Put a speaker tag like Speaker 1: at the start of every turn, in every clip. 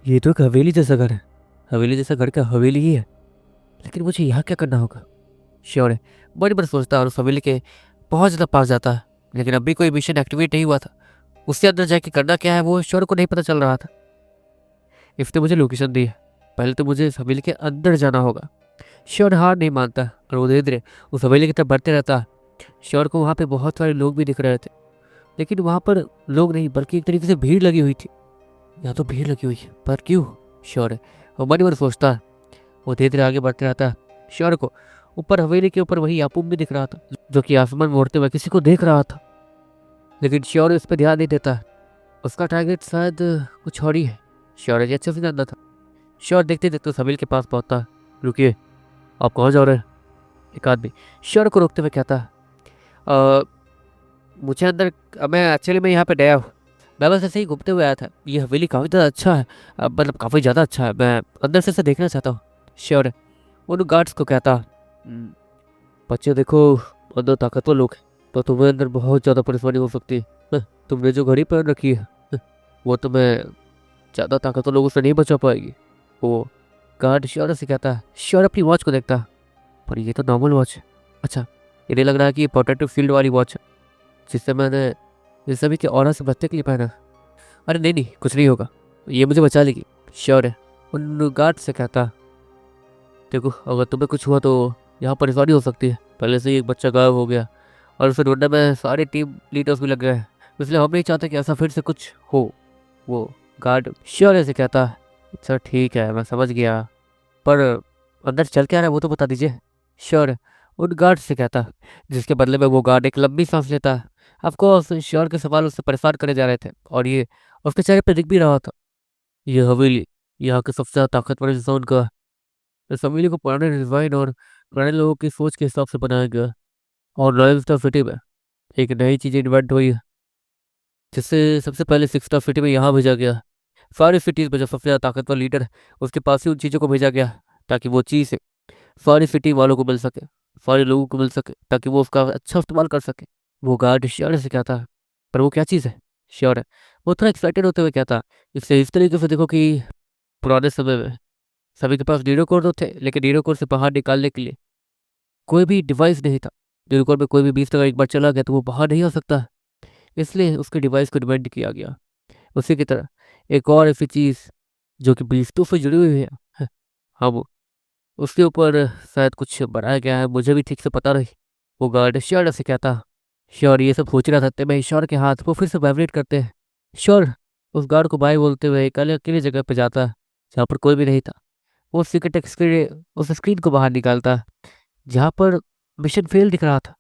Speaker 1: ये तो एक हवेली जैसा घर है। हवेली जैसा घर का हवेली ही है, लेकिन मुझे यहाँ क्या करना होगा? श्योर है, बड़ी बार सोचता है और उस हवेली के बहुत ज़्यादा पास जाता है, लेकिन अभी कोई मिशन एक्टिवेट नहीं हुआ था। उससे अंदर जाके करना क्या है वो श्योर को नहीं पता चल रहा था। इसने मुझे लोकेशन दी है, पहले तो मुझे इस हवेली के अंदर जाना होगा। श्योर हार नहीं मानता और वो धीरे धीरे उस हवेली की तरफ बढ़ते रहता। श्योर को वहाँ पे बहुत सारे लोग भी दिख रहे थे, लेकिन वहाँ पर लोग नहीं बल्कि एक तरीके से भीड़ लगी हुई थी। यहाँ तो भीड़ लगी हुई है, पर क्यों? श्योर है, वो मन ही मन सोचता है। वो धीरे धीरे आगे बढ़ते रहता है। श्योर को ऊपर हवेली के ऊपर वही याकूब भी दिख रहा था, जो कि आसमान में उड़ते हुए किसी को देख रहा था, लेकिन श्योर इस पर ध्यान नहीं देता। उसका टारगेट शायद कुछ और ही है। श्योर ये अच्छे से जानता था। श्योर देखते देखते उस हवेली के पास पहुंचता। रुकिए, आप कहाँ जा रहे हैं? एक आदमी श्योर को रोकते हुए कहता "अ, मुझे अंदर मैं एक्चुअली मैं यहाँ पे नया हूँ। मैं बस ऐसे ही घूमते हुए आया था। ये हवेली काफ़ी ज़्यादा अच्छा है, मतलब काफ़ी ज़्यादा अच्छा है। मैं अंदर से इसे देखना चाहता हूँ। श्योर है, उन गार्ड्स को कहता "हम्म, बच्चे देखो, अंदर ताकतवर लोग हैं, तो तुम्हें अंदर बहुत ज़्यादा परेशानी हो सकती है। तुमने जो घड़ी पहन रखी है वो तुम्हें ज़्यादा ताकतवर लोगों से नहीं बचा पाएगी। वो गार्ड श्योर से कहता है। श्योर अपनी वॉच को देखता, पर ये तो नॉर्मल वॉच है। अच्छा, इन्हें लग रहा है कि ये प्रोटेक्टिव फील्ड वाली वॉच है, जिससे मैंने इस सभी के ऑरा से बचने के लिए पहना। अरे नहीं नहीं, कुछ नहीं होगा, ये मुझे बचा लेगी। श्योर है, उन गार्ड से कहता देखो, अगर तुम्हें कुछ हुआ तो यहाँ परेशानी हो सकती है। पहले से ही एक बच्चा गायब हो गया और उसे ढूंढने में सारे टीम लीडर्स भी लग गए हैं, इसलिए हम नहीं चाहते कि ऐसा फिर से कुछ हो। वो गार्ड श्योर से कहता अच्छा ठीक है, मैं समझ गया, पर अंदर चल क्या रहा है वो तो बता दीजिए। श्योर उन गार्ड से कहता, जिसके बदले में वो गार्ड एक लंबी सांस लेता है। ऑफकोर्स श्योर के सवाल उससे परेशान करे जा रहे थे और ये उसके चेहरे पर दिख भी रहा था। ये हवेली यहाँ के सबसे ज़्यादा ताकतवर इंसान का है। इस हवेली को पुराने डिजाइन और पुराने लोगों की सोच के हिसाब से बनाया गया है। और रॉयल स्टार सिटी में एक नई चीज़ इन्वेंट हुई है, जिससे सबसे पहले सिक्स स्टार सिटी में यहाँ भेजा गया। सारी सिटीज़ में जो सबसे ज़्यादा ताकतवर लीडर है उसके पास ही उन चीज़ों को भेजा गया, ताकि वो चीज़ सारी सिटी वालों को मिल सके, सारे लोगों को मिल सके, ताकि वो उसका अच्छा इस्तेमाल कर सके। वो गार्ड श्योर से कहता है पर वो क्या चीज़ है? श्योर है, वो थोड़ा एक्साइटेड होते हुए कहता इससे इस तरीके से देखो कि पुराने समय में सभी के पास डीरो कोड तो थे, लेकिन डीरो कोड से बाहर निकालने के लिए कोई भी डिवाइस नहीं था। डीरो कोड में कोई भी 20 एक बार चला गया तो वो बाहर नहीं आ सकता, इसलिए उसके डिवाइस को इन्वेंट किया गया। उसी की तरह एक और ऐसी चीज़ जो कि बीस्तों से जुड़ी हुई है, हाँ वो उसके ऊपर शायद कुछ बनाया गया है, मुझे भी ठीक से पता नहीं। वो गार्ड श्योर से कहता श्योर ये सब सोच रहा था मैं श्योर के हाथ वो फिर से वाइब्रेट करते हैं। श्योर उस गार्ड को बाय बोलते हुए एक अलग अकेली जगह पे जाता जहाँ पर कोई भी नहीं था। वो सीक्रेट स्क्रीन उस स्क्रीन को बाहर निकालता जहाँ पर मिशन फेल दिख रहा था।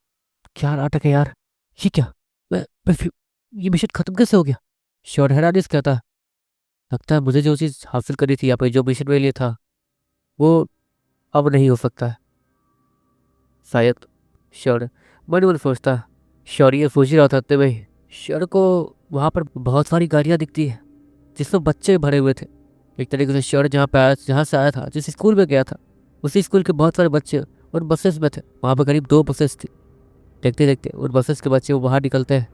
Speaker 1: क्या नाटक है यार, ये क्या? ये मिशन खत्म कैसे हो गया? श्योर हैरानी से कहता लगता है मुझे जो चीज़ हासिल करी थी यहाँ पे, जो मिशन मेरे लिए था, वो अब नहीं हो सकता है शायद। श्योर मन मन सोचता। श्योर ये सोच ही रहा था तब श्योर को वहाँ पर बहुत सारी गाड़ियाँ दिखती है जिसमें बच्चे भरे हुए थे। एक तरीके से श्योर जहाँ पे आया, जहाँ से आया था, जिस स्कूल में गया था, उसी स्कूल के बहुत सारे बच्चे उन बसेस में थे। वहाँ पर करीब 2 बसेस थी। देखते देखते उन बसेस के बच्चे वो बाहर निकलते हैं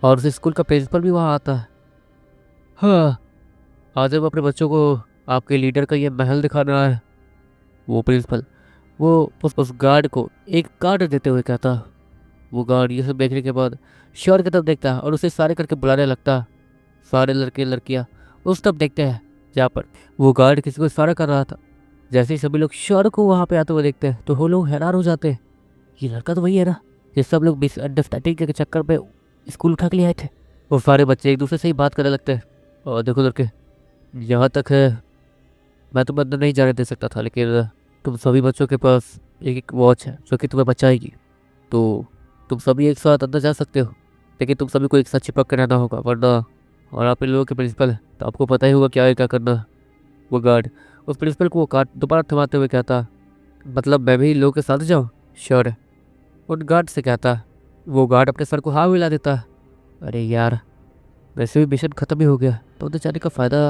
Speaker 1: और उस स्कूल का प्रिंसिपल भी वहाँ आता है। हाँ, आज हम अपने बच्चों को आपके लीडर का ये महल दिखा रहा है। वो प्रिंसिपल वो उस गार्ड को एक कार्ड देते हुए कहता। वो गार्ड ये सब देखने के बाद श्योर की तरफ देखता है और उसे सारे करके बुलाने लगता। सारे लड़के लड़कियां उस तरफ देखते हैं जहाँ पर वो गार्ड किसी को इशारा कर रहा था। जैसे ही सभी लोग श्योर को वहाँ पे आते हुए देखते हैं तो वो लोग हैरान हो जाते हैं। ये लड़का तो वही है ना, ये सब लोग मिसअंडरस्टैंडिंग के चक्कर में स्कूल उठा के लिए आए थे। वो सारे बच्चे एक दूसरे से ही बात करने लगते हैं। और देखो लड़के, यहाँ तक है मैं तुम्हें अंदर नहीं जाने दे सकता था, लेकिन तुम सभी बच्चों के पास एक एक वॉच है जो कि तुम्हें बचाएगी, तो तुम सभी एक साथ अंदर जा सकते हो। लेकिन तुम सभी को एक साथ चिपक कर रहना होगा, वरना और आप इन लोगों के प्रिंसिपल हैं तो आपको पता ही होगा क्या है क्या करना है। वो गार्ड उस प्रिंसिपल को वो कार्ड दोबारा थमाते हुए कहता मतलब मैं भी इन लोगों के साथ जाऊँ? श्योर है, उन गार्ड से कहता। वो गार्ड अपने सर को हाँ हिला देता। अरे यार, वैसे भी मिशन खत्म ही हो गया तो उधर जाने का फ़ायदा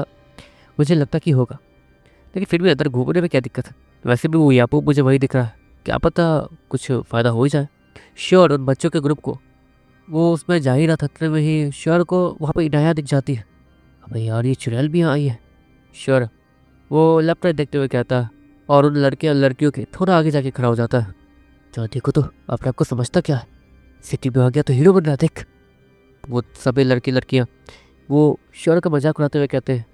Speaker 1: मुझे लगता कि होगा, लेकिन फिर भी अंदर घूमने में क्या दिक्कत है? वैसे भी वो याकूब मुझे वही दिख रहा है, क्या पता कुछ फ़ायदा हो ही जाए। श्योर उन बच्चों के ग्रुप को वो उसमें जा ही रहा था, इतने में ही श्योर को वहाँ पर इनाया दिख जाती है। अबे यार, ये चुड़ैल भी यहाँ आई है। श्योर वो लेफ्ट राइट देखते हुए कहता और उन लड़के और लड़कियों के थोड़ा आगे जाके खड़ा हो जाता है। जो देखो तो अपने आप को समझता क्या है, सिटी में आ गया तो हीरो बन रहा, देख। वो सभी लड़के लड़कियां वो श्योर का मजाक उड़ाते हुए कहते हैं।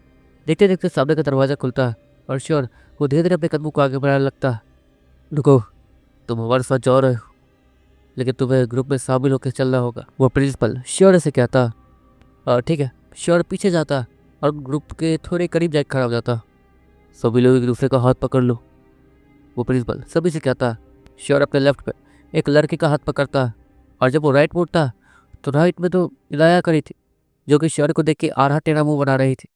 Speaker 1: देखते देखते सामने का दरवाज़ा खुलता है और श्योर वो धीरे धीरे अपने कदमों को आगे बढ़ाने लगता है। रुको, तुम हमारे साथ जा रहे हो, लेकिन तुम्हें ग्रुप में शामिल होकर चलना होगा, वो प्रिंसिपल श्योर से कहता। और ठीक है, श्योर पीछे जाता और ग्रुप के थोड़े करीब जाकर खड़ा हो जाता। सभी लोग एक दूसरे का हाथ पकड़ लो, वो प्रिंसिपल सभी से कहता। श्योर अपने लेफ्ट पे एक लड़के का हाथ पकड़ता और जब वो राइट मुड़ता तो राइट में तो इनाया करी थी, जो कि श्योर को देख के आधा टेढ़ा मुंह बना रही थी।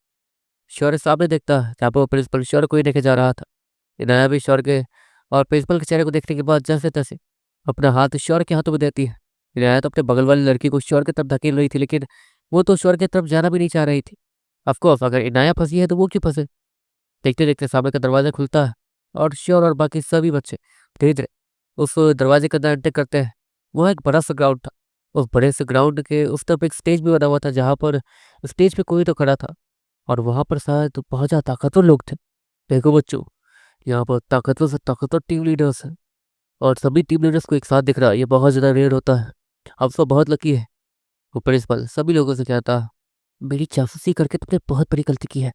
Speaker 1: श्योर सामने देखता जहाँ पर वो प्रिंसिपल श्योर को ही देखे जा रहा था। इनाया भी श्योर के और प्रिंसिपल के चेहरे को देखने के बाद जैसे तैसे अपना हाथ श्योर के हाथों में देती है। इनाया तो अपने बगल वाली लड़की को श्योर की तरफ धकेल रही थी, लेकिन वो तो श्योर की तरफ जाना भी नहीं चाह रही थी। ऑफकोर्स अगर इनाया फंसी है तो वो क्यों फंसे। देखते देखते सामने का दरवाजा खुलता है और श्योर और बाकी सभी बच्चे धीरे धीरे उस दरवाजे के अंदर एंटर करते हैं। वह एक बड़ा सा ग्राउंड था। उस बड़े से ग्राउंड के उस तरफ एक स्टेज भी बना हुआ था, जहाँ पर स्टेज पे कोई तो खड़ा था और वहाँ पर शायद बहुत ज़्यादा ताकतवर लोग थे। देखो बच्चों, यहाँ पर ताकतवर से ताकतवर टीम लीडर्स हैं और सभी टीम लीडर्स को एक साथ दिख रहा है, ये बहुत ज़्यादा रेयर होता है। आप सब बहुत लकी है, वो प्रिंसिपल सभी लोगों से कहता। मेरी जासूसी करके तुमने बहुत बड़ी गलती की है,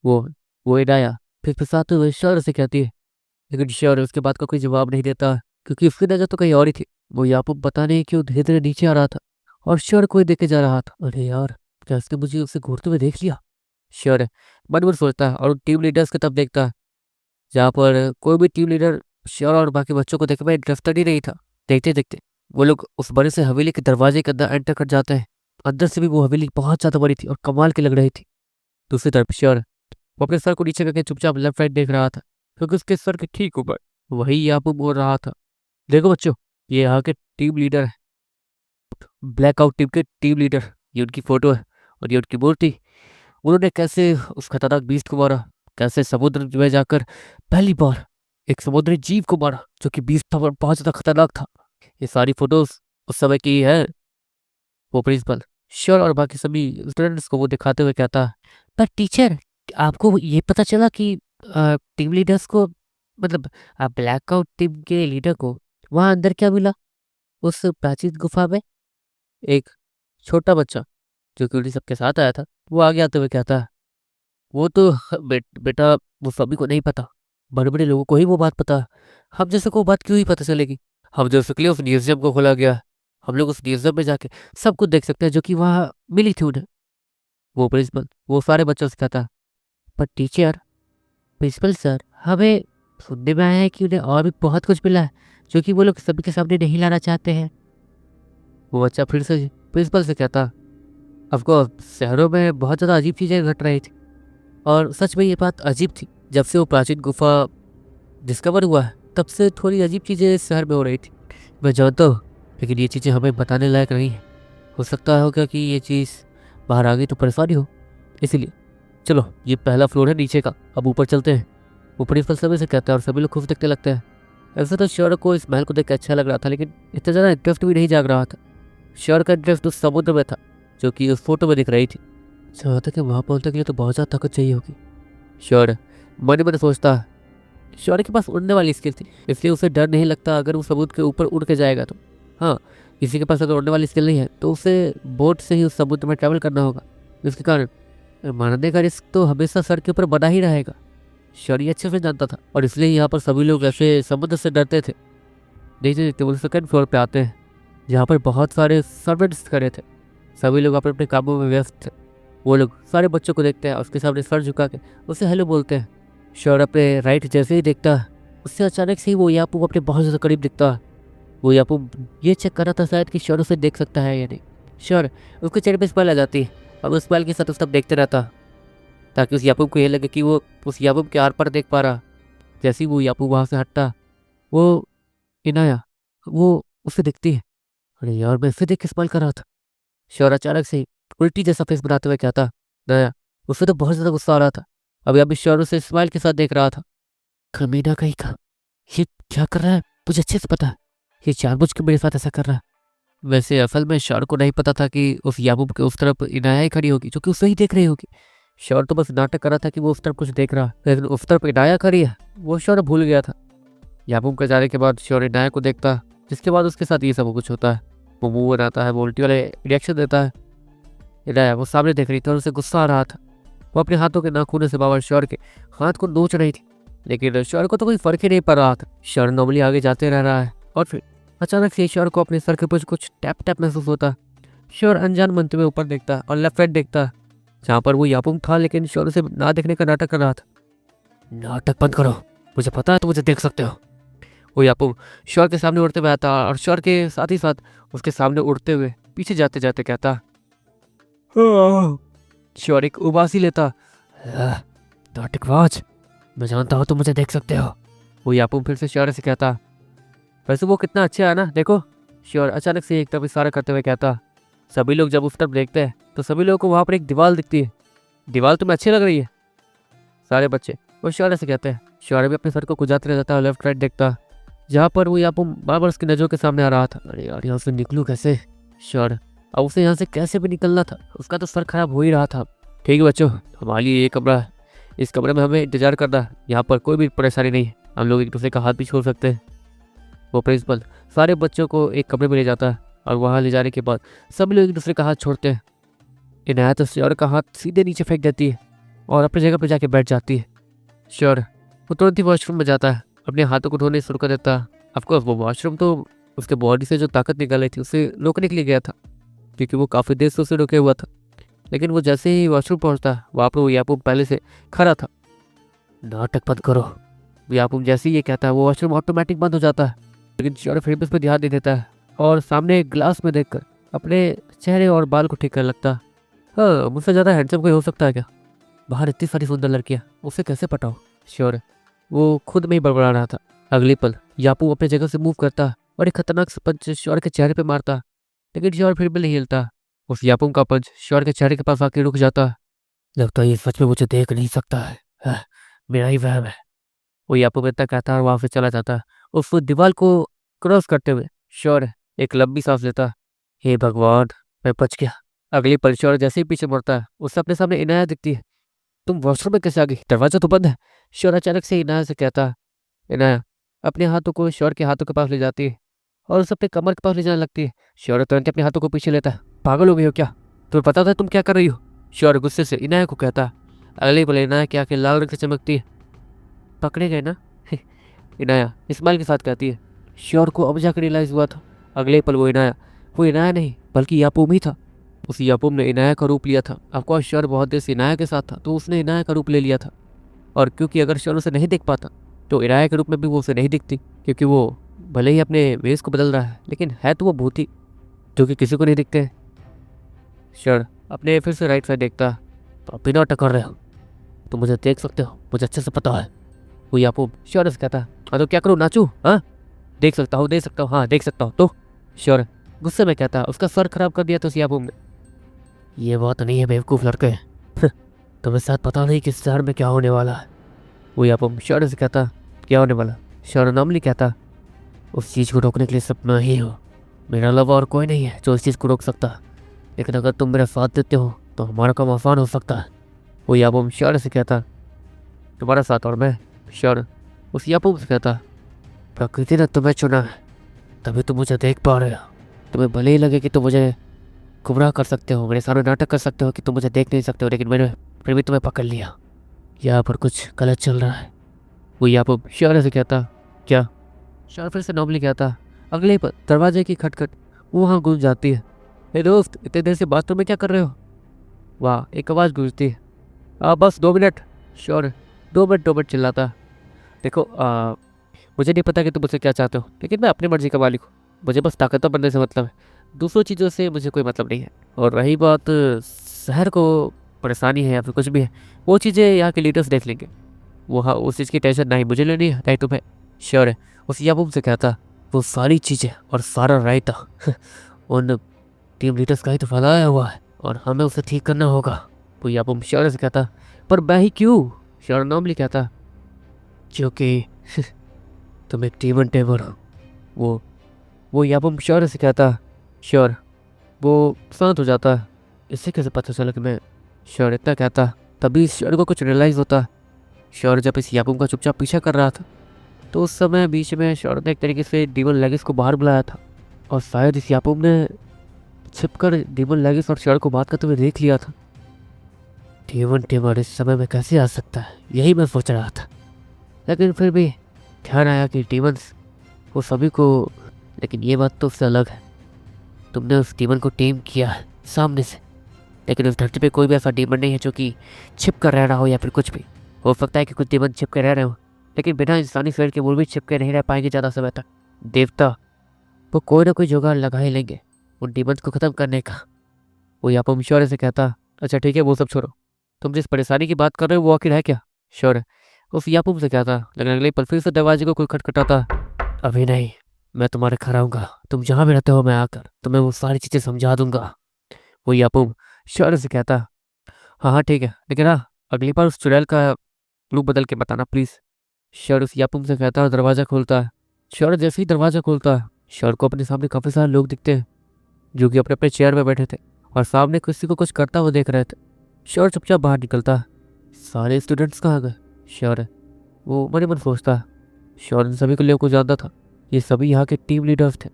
Speaker 1: वो वो इनाया फिर फंसाते हुए श्योर से कहती है। लेकिन श्योर उसके बाद का कोई जवाब नहीं देता, क्योंकि उसकी नजर तो कहीं और ही थी। वो याकूब पता नहीं क्यों धीरे धीरे नीचे आ रहा था और श्योर कोई देखे जा रहा था। अरे यार, क्या इसने मुझे उसे घूरते हुए देख लिया। श्योर मन मन सोचता है और टीम लीडर्स की तरफ देखता है, जहाँ पर कोई भी टीम लीडर श्योर और बाकी बच्चों को देखने में इंटरेस्टेड ही नहीं था। देखते देखते वो लोग उस बड़े से हवेली के दरवाजे के अंदर एंटर कर जाते हैं। अंदर से भी वो हवेली बहुत ज्यादा बड़ी थी और कमाल की लग रही थी। दूसरी तरफ श्योर वो अपने सर को नीचे करके चुपचाप लेफ्ट राइट देख रहा था, क्योंकि उसके सर के ठीक ऊपर वही याकूब बोल रहा था। देखो बच्चों, ये यहाँ के टीम लीडर है, ब्लैकआउट टीम के टीम लीडर। ये उनकी फोटो है और ये उनकी मूर्ति। उन्होंने कैसे उस खतरनाक बीस्ट को मारा, कैसे समुद्र में जाकर पहली बार एक समुद्री जीव को मारा जो कि बीस्ट था और बहुत ज्यादा खतरनाक था। ये सारी फोटोज उस समय की है। वो प्रिंसिपल श्योर और बाकी सभी स्टूडेंट्स को वो दिखाते हुए कहता। पर टीचर, आपको ये पता चला कि टीम लीडर्स को, मतलब ब्लैकआउट टीम के लीडर को वहाँ अंदर क्या मिला उस प्राचीन गुफा में? एक छोटा बच्चा जो कि उन्हीं सबके साथ आया था, वो आगे आते हुए कहता है। वो तो बेटा वो सभी को नहीं पता, बड़े बड़े लोगों को ही वो बात पता है। हम जैसे को बात क्यों ही पता चलेगी। हम जैसे के लिए उस म्यूजियम को खोला गया, हम लोग उस म्यूजियम में जाके सब कुछ देख सकते हैं जो कि वहाँ मिली थी उन्हें। वो प्रिंसिपल वो सारे बच्चों से कहता। पर टीचर, प्रिंसिपल सर, हमें सुनने में आया है कि उन्हें और भी बहुत कुछ मिला है जो कि वो लोग सभी के सामने नहीं लाना चाहते हैं। वो बच्चा फिर से प्रिंसिपल से कहता। ऑफकोर्स शहरों में बहुत ज़्यादा अजीब चीज़ें घट रही थी और सच में ये बात अजीब थी। जब से वो प्राचीन गुफा डिस्कवर हुआ है तब से थोड़ी अजीब चीज़ें इस शहर में हो रही थी। मैं जानता हूँ, लेकिन ये चीज़ें हमें बताने लायक नहीं है। हो सकता होगा कि ये चीज़ बाहर आ गई तो परेशानी हो, इसीलिए चलो ये पहला फ्लोर है नीचे का, अब ऊपर चलते हैं। वो प्रिंसिपल सभी से कहता है और सभी लोग खूब देखने लगते हैं। ऐसा तो श्योर को इस महल को देख के अच्छा लग रहा था, लेकिन इतना ज़्यादा इंटरेस्ट भी नहीं जाग रहा था। श्योर का इंटरेस्ट उस समुद्र में था जो कि उस फोटो में दिख रही थी। जहाँ तक वहाँ पहुँचने के लिए तो बहुत ज़्यादा ताकत चाहिए होगी। श्योर मन मन सोचता है। श्योर के पास उड़ने वाली स्किल थी, इसलिए उसे डर नहीं लगता अगर वो समुद्र के ऊपर उड़ के जाएगा तो। हाँ, किसी के पास अगर उड़ने वाली स्किल नहीं है तो उसे बोट से ही उस समुद्र में ट्रैवल करना होगा, जिसके कारण मरने का रिस्क तो हमेशा सर के ऊपर बना ही रहेगा। श्योर ये अच्छे से जानता था और इसलिए यहाँ पर सभी लोग ऐसे समुद्र से डरते थे। देखते देखते वो सेकंड फ्लोर पे आते हैं, जहाँ पर बहुत सारे सर्वेंट्स खड़े थे। सभी लोग अपने अपने कामों में व्यस्त थे। वो लोग सारे बच्चों को देखते हैं, उसके सामने सर झुका के उससे हेलो बोलते हैं। श्योर अपने राइट जैसे ही देखता है, उससे अचानक से ही वो याकूब अपने बहुत ज़्यादा करीब दिखता है। वो याकूब ये चेक कर रहा था शायद कि श्योर उसे देख सकता है या नहीं। श्योर उसके चेहरे पे स्माइल आ जाती है और उस स्माइल के साथ उस तब देखते रहता, ताकि उस याकूब को ये लगे कि वो उस याकूब के आर पार देख पा रहा। जैसे ही वो याकूब वहाँ से हटता, वो इनाया वो उसे दिखती है। अरे यार, मैं इसे देख के स्माइल कर रहा था। श्योर अचानक से उल्टी जैसा फेस बनाते हुए कहता। नया उससे तो बहुत ज़्यादा गुस्सा आ रहा था। अभी श्योर उसे स्माइल के साथ देख रहा था। कमीना कहीं का, ये क्या कर रहा है मुझे अच्छे से पता है, ये जानबूझ के मेरे साथ ऐसा कर रहा है। वैसे असल में श्योर को नहीं पता था कि उस याकूब के उस तरफ इनाया ही खड़ी होगी जो कि उसे ही देख रही होगी। श्योर तो बस नाटक कर रहा था कि वो उस तरफ कुछ देख रहा है, लेकिन उस तरफ इनाया खड़ी है वो श्योर भूल गया था। याबूब के जाने के बाद श्योर इनाया को देखता, जिसके बाद उसके साथ ये सब कुछ होता है। वो मुंह बनाता है, वो उल्टी वाले रिएक्शन देता है। इनाया वो सामने देख रही थी और उसे गुस्सा आ रहा था। वो अपने हाथों के नाखूनों से बाबा श्योर के हाथ को नोच रही थी, लेकिन श्योर को तो कोई फर्क ही नहीं पड़ रहा था। श्योर नॉर्मली आगे जाते रह रहा है और फिर अचानक से श्योर को अपने सर के कुछ टैप टैप महसूस होता। श्योर अनजान मनते हुए ऊपर देखता और लेफ्ट राइट देखता, जहाँ पर वो याबूब था, लेकिन श्योर उसे ना देखने का नाटक कर रहा था। नाटक बंद करो, मुझे पता है तुम मुझे देख सकते हो। वो याबूब श्योर के सामने उड़ते हुए आता और श्योर के साथ ही साथ उसके सामने उड़ते हुए पीछे जाते जाते कहता, श्योर एक उबासी लेता, नाटकबाज, मैं जानता हूँ तुम मुझे देख सकते हो। वो याबूब फिर से श्योर से कहता, वैसे वो कितना अच्छा है ना, देखो। श्योर अचानक से एक तरफ इशारा करते हुए कहता। सभी लोग जब उस तरफ देखते हैं तो सभी लोगों को वहाँ पर एक दीवार दिखती है। दीवार तुम्हें अच्छी लग रही है? सारे बच्चे वो श्योर से कहते हैं। श्योर भी अपने सर को खुजाते रह जाता है, लेफ्ट राइट देखता, जहाँ पर वो याबूब बार बार उसकी नजरों के सामने आ रहा था। अरे यार, यहाँ से निकलूँ कैसे? श्योर अब उसे यहाँ से कैसे भी निकलना था, उसका तो सर खराब हो ही रहा था। ठीक है बच्चों, हमारे लिए ये कमरा है, इस कमरे में हमें इंतजार करना है, यहाँ पर कोई भी परेशानी नहीं है, हम लोग एक दूसरे का हाथ भी छोड़ सकते हैं। वो प्रिंसिपल सारे बच्चों को एक कमरे में ले जाता है और वहाँ ले जाने के बाद सभी लोग एक दूसरे का हाथ छोड़ते हैं। इनाया तो श्योर का हाथ सीधे नीचे फेंक देती है और अपनी जगह पर जाके बैठ जाती है। श्योर वो तुरंत ही वॉशरूम में जाता है, अपने हाथों को धोने शुरू कर देता है। ऑफकोर्स वो वॉशरूम तो उसके बॉडी से जो ताकत निकल रही थी उसे रोकने के लिए गया था, क्योंकि वो काफ़ी देर से उसे रोके हुआ था। लेकिन वो जैसे ही वॉशरूम पहुंचता, वहाँ पर वो याबूब पहले से खड़ा था। नाटक बंद करो। याबूब जैसे ही ये कहता है वो वॉशरूम ऑटोमेटिक बंद हो जाता है, लेकिन श्योर फिर भी उस पर ध्यान दे देता है और सामने एक ग्लास में देखकर अपने चेहरे और बाल को ठीक कर लगता। हाँ, मुझसे ज़्यादा हैंडसम कोई हो सकता है क्या? बाहर इतनी सारी सुंदर लड़कियाँ, उसे कैसे पटाओ? श्योर वो खुद में ही बड़बड़ा रहा था। अगली पल याबूब अपने जगह से मूव करता और एक खतरनाक सा पंच श्योर के चेहरे पे मारता, लेकिन श्योर फिर भी नहीं हिलता। उस याबूब का पंच श्योर के चेहरे के पास आके रुक जाता। लगता है ये सच में मुझे देख नहीं सकता है, मेरा ही वहम है। वो याबूब इतना कहता और वहाँ से चला जाता। उस दीवार को क्रॉस करते हुए श्योर एक लंबी सांस लेता। हे भगवान, मैं बच गया। अगली पल श्योर जैसे ही पीछे मुड़ता है, उसे अपने सामने इनाया दिखती है। तुम वॉशरूम में कैसे आ गई? दरवाजा तो बंद है। श्योर अचानक से इनाया से कहता। इनाया अपने हाथों को श्योर के हाथों के पास ले जाती है और उसे अपने कमर के पास ले जाने लगती है। श्योर तुरंत अपने हाथों को पीछे लेता है। पागल हो गई हो क्या? तुम्हें पता था तुम क्या कर रही हो? श्योर गुस्से से इनाया को कहता। अगली पल इनाया की आंखें लाल रंग से चमकती है। पकड़े गए ना? इनाया स्माइल के साथ कहती है। श्योर को अब जाकर रियलाइज हुआ था। अगले पल वो इनाया नहीं बल्कि याबूब ही था। उस याबूब ने इनाया का रूप लिया था। ऑफकोर्स श्योर बहुत देर से इनाया के साथ था, तो उसने इनाया का रूप ले लिया था। और क्योंकि अगर श्योर उसे नहीं देख पाता तो इनाया के रूप में भी वो उसे नहीं दिखती, क्योंकि वो भले ही अपने वेश को बदल रहा है, लेकिन है तो वो भूत ही, जो कि किसी को नहीं दिखते। श्योर अपने फिर से राइट साइड देखता। तो आप बिना टकर रहे हो, तो मुझे देख सकते हो, मुझे अच्छे से पता है। वो याबूब श्योर से कहता। हाँ तो क्या करूँ, नाचूं? हाँ देख सकता हूँ, हाँ देख सकता हूँ। तो श्योर गुस्से में कहता। उसका सर खराब कर दिया तो उस याबूब ने। ये बात नहीं है बेवकूफ़ लड़के, तुम्हें साथ पता नहीं कि शहर में क्या होने वाला है। वो याबूब श्योर से कहता। क्या होने वाला? श्योर नॉर्मली कहता। उस चीज़ को रोकने के लिए सब मैं ही हूँ, मेरा अलावा और कोई नहीं है जो इस चीज़ को रोक सकता। लेकिन अगर तुम मेरा साथ देते हो तो हमारा काम आसान हो सकता है। वो याबूब श्योर से कहता। तुम्हारा साथ और मैं? श्योर उस याबूब से कहता। प्रकृति ने तुम्हें चुना है, तभी तुम मुझे देख पा रहे हो। तुम्हें भले ही लगे कि तुम मुझे गुमराह कर सकते हो, मेरे सामने नाटक कर सकते हो कि तुम मुझे देख नहीं सकते हो, लेकिन मैंने फिर भी तुम्हें पकड़ लिया। यहाँ पर कुछ गलत चल रहा है। वो याबूब श्योर से कहता। क्या? श्योर फिर से नॉर्मली कहता। अगले पर दरवाजे की खटखट वहाँ गूंज जाती है। हे दोस्त, इतने देर से बाथरूम में क्या कर रहे हो? वाह, एक आवाज़ गूंजती है। बस 2 मिनट। श्योर 2 मिनट चिल्लाता। देखो मुझे नहीं पता कि तुम मुझसे क्या चाहते हो, लेकिन मैं अपनी मर्जी का मालिक हूँ। मुझे बस ताकतवर बनने से मतलब है, दूसरों चीज़ों से मुझे कोई मतलब नहीं है। और रही बात शहर को परेशानी है या फिर कुछ भी है, वो चीज़ें यहाँ के लीडर्स देख लेंगे। वो हाँ, उस चीज़ की टेंशन नहीं मुझे लेनी है, नहीं तुम्हें। श्योर है उस याबूब से कहता। वो सारी चीज़ें और सारा रायता उन टीम लीडर्स का ही तो फैलाया हुआ है और हमें उसे ठीक करना होगा। वो याबूब श्योर से कहता। पर मैं ही क्यों? श्योर नॉर्मली कहता। क्योंकि तुम एक टीम टेबर हो। वो याबूब श्योर से कहता। श्योर वो शांत हो जाता। इससे कैसे पता चला कि मैं? श्योर इतना कहता। तभी श्योर को कुछ रियलाइज़ होता है। श्योर जब इस यापूम का चुपचाप पीछा कर रहा था, तो उस समय बीच में श्योर ने एक तरीके से डीमन लेगिस को बाहर बुलाया था, और शायद इस यापूम ने छिपकर डीमन लेगिस और श्योर को बात करते हुए देख लिया था। डीमन टिमर इस समय में कैसे आ सकता है, यही मैं सोच रहा था। लेकिन फिर भी ध्यान आया कि डीमंस वो सभी को, लेकिन ये बात तो उससे अलग है। तुमने उस डीमन को टेम किया है सामने से, लेकिन उस धरती पे कोई भी ऐसा डीमन नहीं है जो कि छिप कर रह रहा हो, या फिर कुछ भी हो सकता है कि कुछ डीमन छिप कर रह रहे हो, लेकिन बिना इंसानी शरीर के वो भी छिप के नहीं रह पाएंगे ज़्यादा समय तक। देवता वो कोई ना कोई जुगाड़ लगा ही लेंगे उन डीमंस को ख़त्म करने का। वो यापम श्योर से कहता, अच्छा ठीक है वो सब छोड़ो, तुम जिस परेशानी की बात कर रहे हो वो आखिर है क्या? श्योर उस यापूम से कहता, लेकिन अगले पल फिर से दरवाजे को कोई खटखटाता। अभी नहीं, मैं तुम्हारे घर आऊँगा, तुम जहाँ भी रहते हो मैं आकर तुम्हें वो सारी चीज़ें समझा दूंगा। वो यापूम श्योर से कहता, हाँ हाँ ठीक है, लेकिन हाँ अगली बार उस चुड़ैल का रूप बदल के बताना प्लीज़। श्योर उस यापूम से कहता और दरवाज़ा खोलता है। श्योर जैसे ही दरवाज़ा खोलता है, श्योर को अपने सामने काफ़ी सारे लोग दिखते हैं जो कि अपने अपने चेयर में बैठे थे और सामने किसी को कुछ करता हुआ देख रहे थे। श्योर चुपचाप बाहर निकलता है। सारे स्टूडेंट्स कहाँ गए? श्योर वो मन ही मन सोचता है। श्योर इन सभी को लोगों को जानता था, ये सभी यहाँ के टीम लीडर्स थे।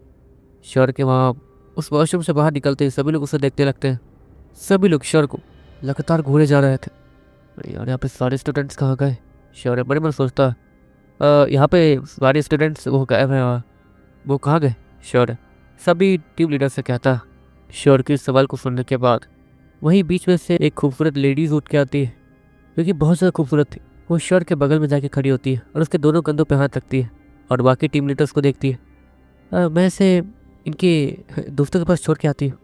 Speaker 1: श्योर के वहाँ उस वॉशरूम से बाहर निकलते ही सभी लोग उसे देखने लगते हैं। सभी लोग श्योर को लगातार घूरे जा रहे थे। अरे यार यहाँ पे सारे स्टूडेंट्स कहाँ गए? श्योर मन ही मन सोचता है। यहाँ पे सारे स्टूडेंट्स वो गायब हैं, वो कहाँ गए? श्योर सभी टीम लीडर से कहता। श्योर के इस सवाल को सुनने के बाद वहीं बीच में से एक खूबसूरत लेडीज उठ के आती है, जो कि बहुत ज़्यादा खूबसूरत थी। वो श्योर के बगल में जाके खड़ी होती है और उसके दोनों कंधों पे हाथ रखती है और बाकी टीम लीडर्स को देखती है। मैं इसे इनके दोस्तों के पास छोड़ के आती हूँ।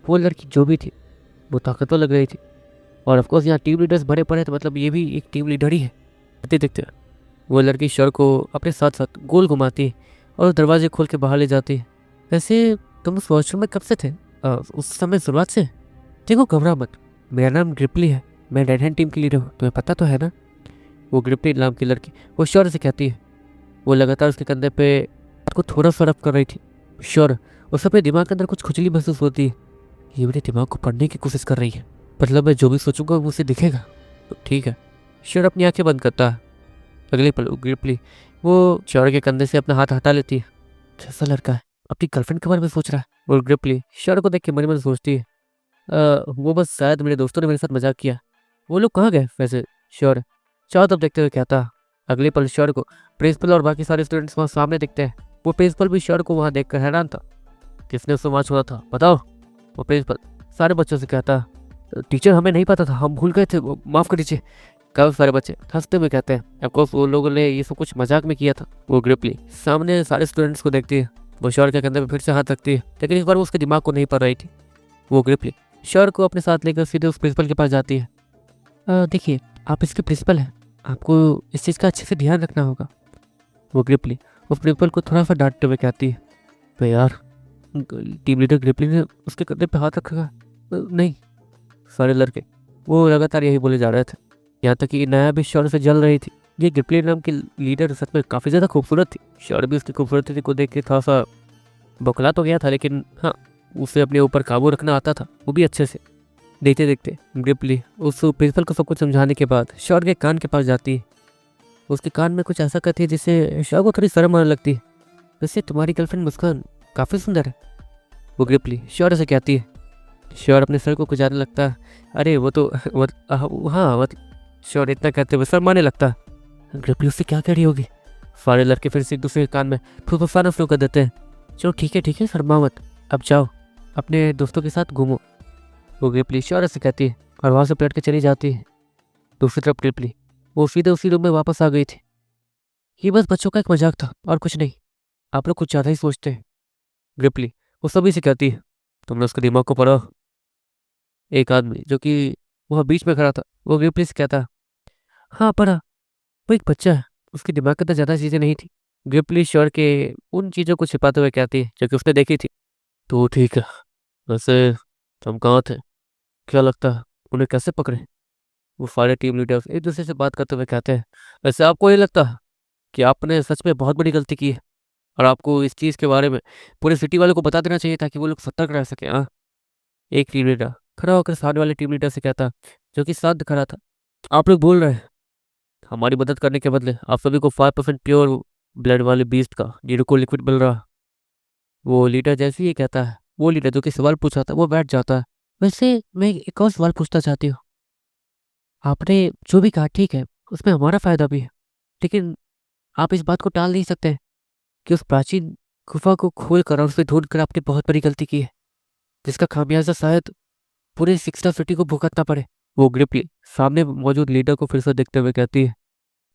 Speaker 1: वो लड़की जो भी थी वो ताकतवर लग रही थी, और ऑफकोर्स यहाँ टीम लीडर्स भरे पड़े थे, मतलब ये भी एक टीम लीडर ही है। देखते देखते वो लड़की श्योर को अपने साथ साथ गोल घुमाती है और दरवाजे खोल के बाहर ले जाती है। वैसे तुम उस वॉशरूम में कब से थे? उस समय शुरुआत से? देखो घबरा मत, मेरा नाम ग्रिपली है, मैं रेड हैंड टीम की लीडर हूँ, तुम्हें पता तो है ना? वो ग्रिपली नाम की लड़की वो श्योर से कहती है। वो लगातार उसके कंधे पे को थोड़ा सा रफ कर रही थी। श्योर उस अपने दिमाग के अंदर कुछ खुजली महसूस होती है। ये मेरे दिमाग को पढ़ने की कोशिश कर रही है, मतलब मैं जो भी सोचूंगा वो उसे दिखेगा, तो ठीक है। श्योर अपनी आंखें बंद करता है। अगले पल ग्रिपली वो श्योर के कंधे से अपना हाथ हटा लेती है। कैसा लड़का है, अपनी गर्लफ्रेंड के बारे में सोच रहा है। और ग्रिपली श्योर को देख के मन मन सोचती है, वो बस शायद मेरे दोस्तों ने मेरे साथ मजाक किया। वो लोग कहाँ गए वैसे? श्योर चारों तरफ देखते हुए कहता। अगले पल श्योर को प्रिंसिपल और बाकी सारे स्टूडेंट्स वहाँ सामने दिखते हैं। वो प्रिंसिपल भी श्योर को वहाँ देखकर हैरान था। किसने उससे वहाँ छोड़ा था बताओ? वो प्रिंसिपल सारे बच्चों से कहता। टीचर हमें नहीं पता था, हम भूल गए थे, माफ़ कर दीजिए। काफ़ी सारे बच्चे हंसते हुए कहते हैं, ऑफकोर्स वो लोगों ने ये सब कुछ मजाक में किया था। वो ग्रिपली सामने सारे स्टूडेंट्स को देखती है। वो श्योर के कंधे पे फिर से हाथ रखती है, लेकिन इस बार वो उसके दिमाग को नहीं पड़ रही थी। वो ग्रिपली श्योर को अपने साथ लेकर सीधे उस प्रिंसिपल के पास जाती है। देखिए आप इसके प्रिंसिपल हैं, आपको इस चीज़ का अच्छे से ध्यान रखना होगा। वो ग्रिपली उस प्रिंसिपल को थोड़ा सा डांटते हुए कहती है। तो यार टीम लीडर ग्रिपली ने उसके कंधे पे हाथ रखा? नहीं। सारे लड़के वो लगातार यही बोले जा रहे थे, यहाँ तक कि नया भी श्योर से जल रही थी। ये ग्रिपली नाम की लीडर सच में काफ़ी ज़्यादा खूबसूरत थी। श्योर भी उसकी खूबसूरती को देख के थोड़ा सा बौखला तो गया था, लेकिन हाँ उसे अपने ऊपर काबू रखना आता था, वो भी अच्छे से। देखते देखते ग्रिपली उस प्रिंसिपल को सब कुछ समझाने के बाद श्योर के कान के पास जाती है। उसके कान में कुछ ऐसा कहती है जिससे श्योर को थोड़ी शर्म आने लगती है। वैसे तुम्हारी गर्लफ्रेंड मुस्कान काफ़ी सुंदर है, वो ग्रिपली श्योर से कहती है। श्योर अपने सर को खुजाने लगता है। अरे वो तो हाँ श्योर इतना कहते हुए शर्माने लगता है। ग्रिपली उससे क्या कह रही होगी? सारे लड़के फिर से एक दूसरे के कान में फुफुसाना शुरू कर देते हैं। चलो ठीक है शर्मा मत, अब जाओ अपने दोस्तों के साथ घूमो, वो ग्रिपली श्योर से कहती है और वहाँ से पलट के चली जाती है। दूसरी तरफ ग्रिपली वो सीधे उसी रूम में वापस आ गई थी। ये बस बच्चों का एक मजाक था और कुछ नहीं, आप लोग कुछ ज़्यादा ही सोचते हैं। ग्रिपली वो सभी से कहती है, तुमने उसके दिमाग को पढ़ा? एक आदमी जो कि वहाँ बीच में खड़ा था वो ग्रिपली से कहता, हाँ पढ़ा, वो एक बच्चा है, उसके दिमाग के अंदर ज़्यादा चीज़ें नहीं थी। ग्रिपली श्योर के उन चीज़ों को छिपाते हुए कहती है जो कि उसने देखी थी। तो ठीक है, वैसे तुम कहाँ थे? क्या लगता है उन्हें कैसे पकड़े? वो सारे टीम लीडर्स एक दूसरे से बात करते हुए कहते हैं, वैसे आपको ये लगता है कि आपने सच में बहुत बड़ी गलती की है और आपको इस चीज़ के बारे में पूरे सिटी वालों को बता देना चाहिए ताकि वो लोग सतर्क रह सकें? हाँ, एक टीम लीडर खड़ा होकर सामने वाले टीम लीडर से कहता, जो कि शांत खड़ा था, आप लोग बोल रहे हैं हमारी मदद करने के बदले आप सभी को 5% प्योर ब्लड वाले बीस्ट का जीरो को लिक्विड मिल रहा। वो लीडर जैसे ही कहता है, वो लीडर जो कि सवाल पूछा था वो बैठ जाता है। वैसे मैं एक और सवाल पूछना चाहती हूँ। आपने जो भी कहा ठीक है, उसमें हमारा फायदा भी है, लेकिन आप इस बात को टाल नहीं सकते कि उस प्राचीन गुफा को खोल कर और उसे ढूंढ कर आपने बहुत बड़ी गलती की है, जिसका खामियाजा शायद पूरे सिक्सटा सिटी को भुगतना पड़े। वो ग्रिपली सामने मौजूद लीडर को फिर से देखते हुए कहती है,